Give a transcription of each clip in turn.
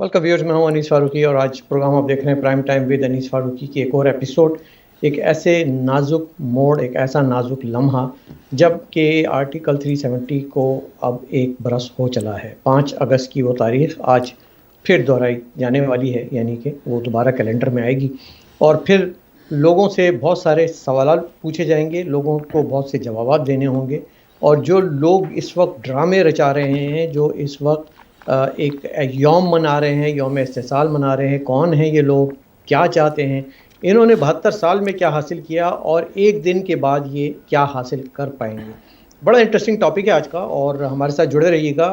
Welcome viewers, मैं हूं अनीस फारूकी और आज प्रोग्राम आप देख रहे हैं prime time with Anees Farooqui की एक और एपिसोड। एक ऐसे नाजुक मोड़, एक ऐसा नाजुक लम्हा जब कि आर्टिकल 370 को अब एक बरस हो चला है। 5 अगस्त की वो तारीख आज फिर दोहराई जाने वाली है, यानी कि वो दोबारा कैलेंडर में आएगी और फिर लोगों से बहुत सारे सवाल पूछे जाएंगे, लोगों को बहुत से जवाब देने होंगे। और जो लोग इस वक्त ड्रामे रचा रहे हैं, जो इस वक्त एक यौम मना रहे हैं, यौम इस्तिसाल मना रहे हैं, कौन हैं ये लोग, क्या चाहते हैं, इन्होंने 72 साल में क्या हासिल किया और एक दिन के बाद ये क्या हासिल कर पाएंगे। बड़ा इंटरेस्टिंग टॉपिक है आज का और हमारे साथ जुड़े रहिएगा।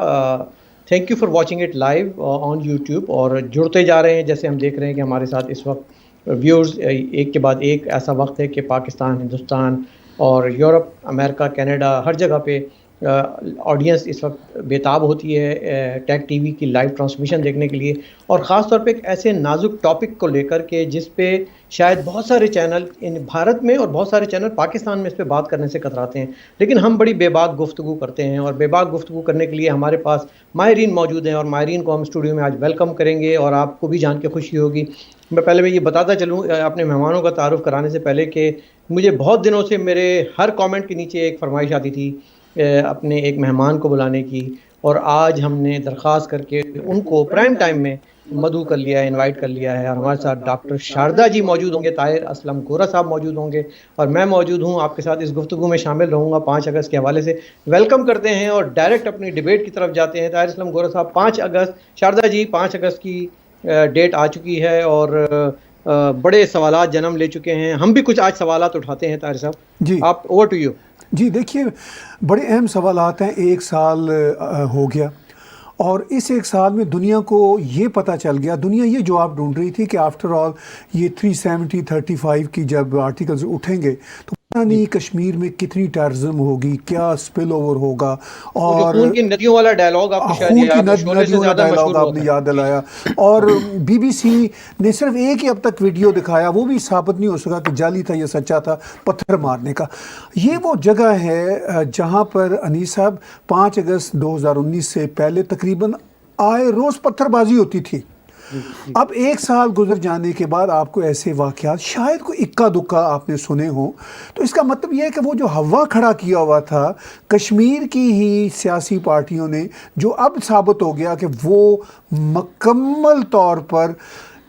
Thank you for watching it live on YouTube और जुड़ते जा रहे हैं। जैसे हम देख रहे हैं कि हमारे साथ इस वक्त व्यूअर्स एक के बाद एक ऐसा वक्त है कि पाकिस्तान, हिंदुस्तान और यूरोप, अमेरिका, कनाडा, हर जगह पे ऑडियंस इस वक्त बेताब होती है टैग टीवी की लाइव ट्रांसमिशन देखने के लिए। और ख़ास तौर पे एक ऐसे नाजुक टॉपिक को लेकर के जिस पे शायद बहुत सारे चैनल इन भारत में और बहुत सारे चैनल पाकिस्तान में इस पे बात करने से कतराते हैं, लेकिन हम बड़ी बेबाक गुफ्तगू करते हैं। और बेबाक गुफ्तगू करने के लिए हमारे पास माहिरीन मौजूद हैं और माहिरीन को हम स्टूडियो में आज वेलकम करेंगे और आपको भी जान के खुशी होगी। मैं ये बताता चलूँ अपने मेहमानों का तारुफ कराने से पहले कि मुझे बहुत दिनों से मेरे हर कमेंट के नीचे एक फरमाइश आती थी अपने एक मेहमान को बुलाने की, और आज हमने दरख्वास्त करके उनको प्राइम टाइम में मधु कर लिया है, इनवाइट कर लिया है। और हमारे साथ डॉक्टर शारदा जी मौजूद होंगे, ताहिर असलम गोरा साहब मौजूद होंगे और मैं मौजूद हूँ आपके साथ इस गुफ्तगू में शामिल रहूँगा 5 अगस्त के हवाले से। वेलकम करते हैं और डायरेक्ट अपनी डिबेट की तरफ जाते हैं। ताहिर असलम गोरा साहब, 5 अगस्त, शारदा जी 5 अगस्त की डेट आ चुकी है और बड़े सवालात जन्म ले चुके हैं। हम भी कुछ आज सवालात उठाते हैं। ताहिर साहब जी, आप, ओवर टू यू। जी देखिए, बड़े अहम सवालात हैं। एक साल हो गया और इस एक साल में दुनिया को ये पता चल गया, दुनिया ये जवाब ढूंढ रही थी कि आफ्टर ऑल ये 370 35 की जब आर्टिकल्स उठेंगे तो पता नहीं कश्मीर में कितनी टेररिज्म होगी, क्या स्पिल ओवर होगा। और खून की नदियों वाला डायलॉग आपको शायद खून की याद हो, शोले से नदियों का ज्यादा डायलॉग मशहूर हुआ आपने था। याद दिलाया। और बीबीसी ने सिर्फ एक ही अब तक वीडियो दिखाया, वो भी साबित नहीं हो सका कि जाली था या सच्चा था, पत्थर मारने का। ये वो जगह है जहां पर अनीस साहब 5 अगस्त 2019 से पहले तकरीबन आए रोज़ पत्थरबाजी होती थी। अब एक साल गुजर जाने के बाद आपको ऐसे वाक़यात शायद कोई इक्का दुक्का आपने सुने हों, तो इसका मतलब यह है कि वो जो हवा खड़ा किया हुआ था कश्मीर की ही सियासी पार्टियों ने, जो अब साबित हो गया कि वो मुकम्मल तौर पर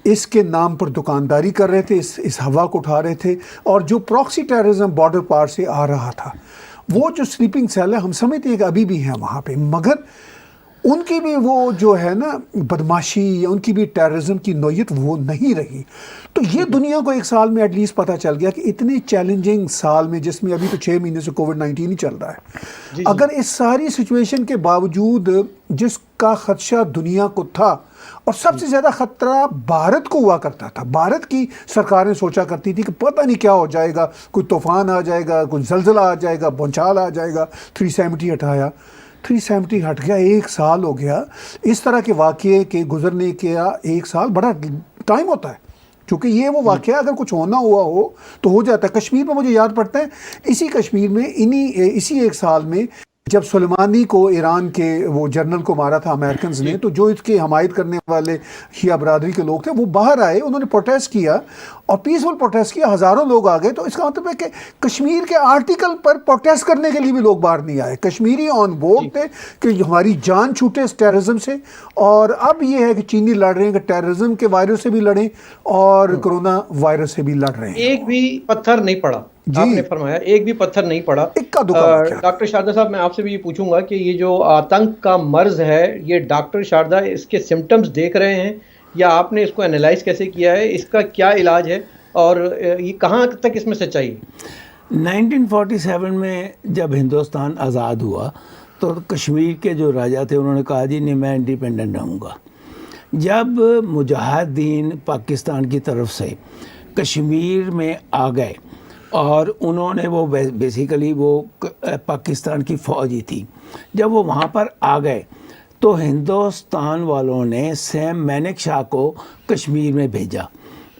इसके नाम पर दुकानदारी कर रहे थे, इस हवा को उठा रहे थे। और जो प्रॉक्सी टेररिज्म बॉर्डर पार से आ रहा था, वो जो स्लीपिंग सेल है, हम समझते हैं कि अभी भी हैं वहाँ पे, मगर उनकी भी वो जो है ना बदमाशी या उनकी भी टेररिज्म की नौयत वो नहीं रही। तो ये दुनिया को एक साल में एटलीस्ट पता चल गया कि इतने चैलेंजिंग साल में, जिसमें अभी तो 6 महीने से कोविड-19 ही चल रहा है, अगर इस सारी सिचुएशन के बावजूद जिसका खदशा दुनिया को था और सबसे ज़्यादा ख़तरा भारत को हुआ करता था, भारत की सरकारें सोचा करती थी कि पता नहीं क्या हो जाएगा, कोई तूफ़ान आ जाएगा, कोई ज़लज़ला आ जाएगा, भूचाल आ जाएगा। 370 हटाया, 370 हट गया, एक साल हो गया। इस तरह के वाक़ये के गुजरने के एक साल बड़ा टाइम होता है, क्योंकि ये वो वाक़या अगर कुछ होना हुआ हो तो हो जाता है। कश्मीर में मुझे याद पड़ता है, इसी कश्मीर में इसी एक साल में जब सुलेमानी को ईरान के वो जनरल को मारा था अमेरिकन ने, तो जो इसकी हमायत करने वाले शिया बरादरी के लोग थे वो बाहर आए, उन्होंने प्रोटेस्ट किया और पीसफुल प्रोटेस्ट किया, हज़ारों लोग आ गए। तो इसका मतलब है कि कश्मीर के आर्टिकल पर प्रोटेस्ट करने के लिए भी लोग बाहर नहीं आए, कश्मीरी ऑन बोर्ड थे कि हमारी जान छूटे इस टेररिज्म से। और अब ये है कि चीनी लड़ रहे हैं कि टेररिज्म के वायरस से भी लड़ें और कोरोना वायरस से भी लड़ रहे हैं। एक भी पत्थर नहीं पड़ा, आपने फरमाया एक भी पत्थर नहीं पड़ा। डॉक्टर शारदा साहब, मैं आपसे भी ये पूछूंगा कि ये जो आतंक का मर्ज है, ये डॉक्टर शारदा इसके सिम्टम्स देख रहे हैं या आपने इसको एनालाइज कैसे किया है, इसका क्या इलाज है और ये कहाँ तक इसमें सच्चाई है? 1947 में जब हिंदुस्तान आज़ाद हुआ तो कश्मीर के जो राजा थे उन्होंने कहा जी नहीं, मैं इंडिपेंडेंट रहूँगा। जब मुजाहिदीन पाकिस्तान की तरफ से कश्मीर में आ गए और उन्होंने वो बेसिकली वो पाकिस्तान की फ़ौज ही थी, जब वो वहाँ पर आ गए तो हिंदुस्तान वालों ने सैम मैनेकशॉ को कश्मीर में भेजा।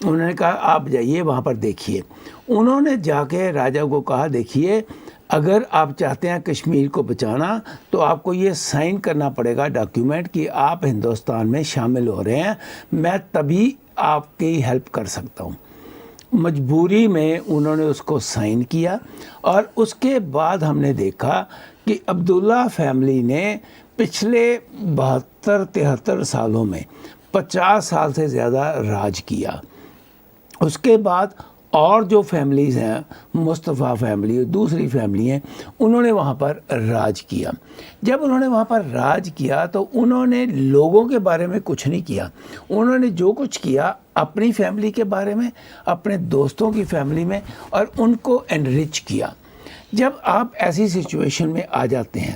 उन्होंने कहा आप जाइए वहाँ पर देखिए। उन्होंने जाके राजा को कहा देखिए اگر آپ چاہتے ہیں کشمیر کو بچانا تو آپ کو یہ سائن کرنا پڑے گا ڈاکیومنٹ کہ آپ ہندوستان میں شامل ہو رہے ہیں، میں تبھی آپ کی ہیلپ کر سکتا ہوں۔ مجبوری میں انہوں نے اس کو سائن کیا، اور اس کے بعد ہم نے دیکھا کہ عبداللہ فیملی نے پچھلے 72-73 سالوں میں 50 سال سے زیادہ راج کیا۔ اس کے بعد اور جو فیملیز ہیں، مصطفیٰ فیملی، دوسری فیملی ہیں، انہوں نے وہاں پر راج کیا۔ جب انہوں نے وہاں پر راج کیا تو انہوں نے لوگوں کے بارے میں کچھ نہیں کیا، انہوں نے جو کچھ کیا اپنی فیملی کے بارے میں، اپنے دوستوں کی فیملی میں، اور ان کو انرچ کیا۔ جب آپ ایسی سچویشن میں آ جاتے ہیں،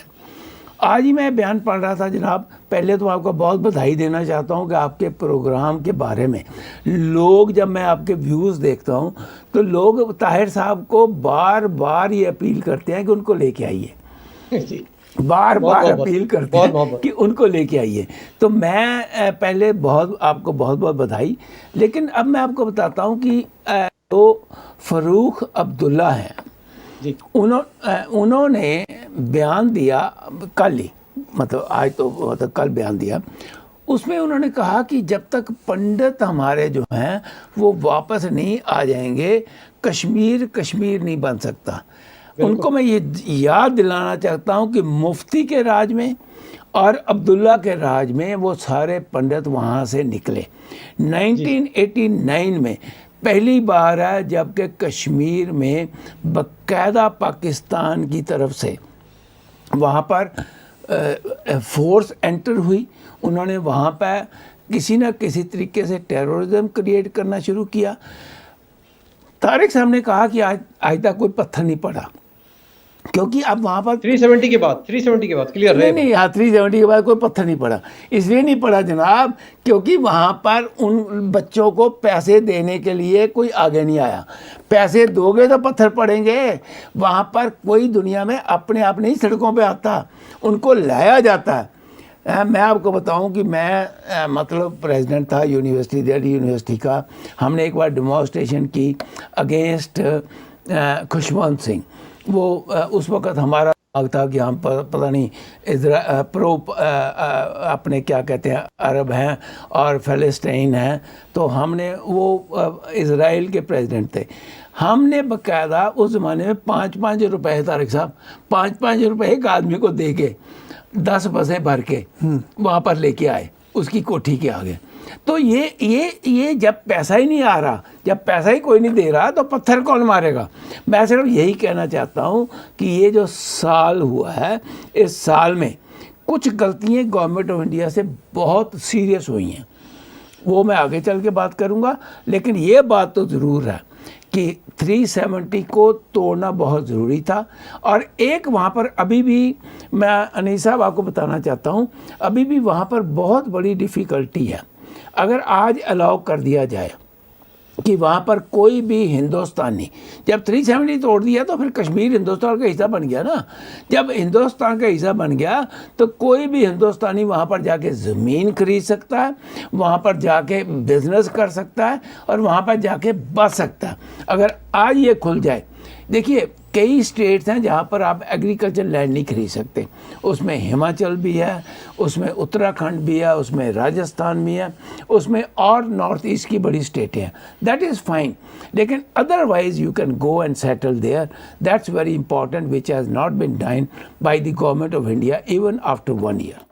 آج ہی میں بیان پڑھ رہا تھا جناب، پہلے تو آپ کو بہت بدھائی دینا چاہتا ہوں کہ آپ کے پروگرام کے بارے میں لوگ، جب میں آپ کے ویوز دیکھتا ہوں تو لوگ طاہر صاحب کو بار بار یہ اپیل کرتے ہیں کہ ان کو لے کے آئیے، جی بار بار بہت اپیل کرتے بہت ہیں محبت۔ کہ ان کو لے کے آئیے۔ تو میں پہلے آپ کو بہت بہت بدھائی، لیکن اب میں آپ کو بتاتا ہوں کہ جو فاروق عبداللہ ہیں، جی انہوں نے بیان دیا کل ہی، مطلب آج تو کل بیان دیا، اس میں انہوں نے کہا کہ جب تک پنڈت ہمارے جو ہیں وہ واپس نہیں آ جائیں گے، کشمیر نہیں بن سکتا۔ ان کو میں یہ یاد دلانا چاہتا ہوں کہ مفتی کے راج میں اور عبداللہ کے راج میں وہ سارے پنڈت وہاں سے نکلے۔ 1989 میں پہلی بار ہے جب کہ کشمیر میں باقاعدہ پاکستان کی طرف سے وہاں پر فورس انٹر ہوئی، انہوں نے وہاں پہ کسی نہ کسی طریقے سے ٹیرورزم کریٹ کرنا شروع کیا۔ طارق صاحب نے کہا کہ آج تک کوئی پتھر نہیں پڑا، کیونکہ اب وہاں پر 370 کے بعد کلیئر رہے۔ نہیں 370 کے بعد کوئی پتھر نہیں پڑا۔ اس لیے نہیں پڑا جناب کیونکہ وہاں پر ان بچوں کو پیسے دینے کے لیے کوئی آگے نہیں آیا۔ پیسے دو گے تو پتھر پڑیں گے۔ وہاں پر کوئی دنیا میں اپنے آپ نہیں سڑکوں پہ آتا، ان کو لایا جاتا ہے۔ میں آپ کو بتاؤں کہ میں مطلب پریزیڈنٹ تھا یونیورسٹی، دہلی یونیورسٹی کا۔ ہم نے ایک بار ڈیمانسٹریشن کی اگینسٹ خوشونت سنگھ۔ وہ اس وقت ہمارا تھا کہ ہم پتہ نہیں اپنے کیا کہتے ہیں عرب ہیں اور فلسطین ہیں، تو ہم نے وہ اسرائیل کے پریزیڈنٹ تھے۔ ہم نے باقاعدہ اس زمانے میں 5 روپے، طارق صاحب 5 روپے ایک آدمی کو دے کے 10 بسیں بھر کے وہاں پر لے کے آئے اس کی کوٹھی کے آگے۔ تو یہ جب پیسہ ہی نہیں آ رہا، جب پیسہ ہی کوئی نہیں دے رہا تو پتھر کون مارے گا؟ میں صرف یہی کہنا چاہتا ہوں کہ یہ جو سال ہوا ہے، اس سال میں کچھ غلطیاں گورنمنٹ آف انڈیا سے بہت سیریس ہوئی ہیں، وہ میں آگے چل کے بات کروں گا، لیکن یہ بات تو ضرور ہے کہ 370 کو توڑنا بہت ضروری تھا۔ اور ایک وہاں پر ابھی بھی میں انیس صاحب آپ کو بتانا چاہتا ہوں، ابھی بھی وہاں پر بہت بڑی ڈیفیکلٹی ہے۔ اگر آج الاؤ کر دیا جائے کہ وہاں پر کوئی بھی ہندوستانی، جب 370 توڑ دیا تو پھر کشمیر ہندوستان کا حصہ بن گیا نا۔ جب ہندوستان کا حصہ بن گیا تو کوئی بھی ہندوستانی وہاں پر جا کے زمین خرید سکتا ہے، وہاں پر جا کے بزنس کر سکتا ہے، اور وہاں پر جا کے بس سکتا ہے۔ اگر آج یہ کھل جائے، دیکھیے کئی اسٹیٹس ہیں جہاں پر آپ ایگریکلچر لینڈ نہیں خرید سکتے، اس میں ہماچل بھی ہے، اس میں اتراکھنڈ بھی ہے، اس میں راجستھان بھی ہے، اس میں اور نارتھ ایسٹ کی بڑی اسٹیٹیں ہیں۔ دیٹ از فائن، لیکن otherwise you can go and settle there. That's very important which has not been done by the government of India even after 1 year۔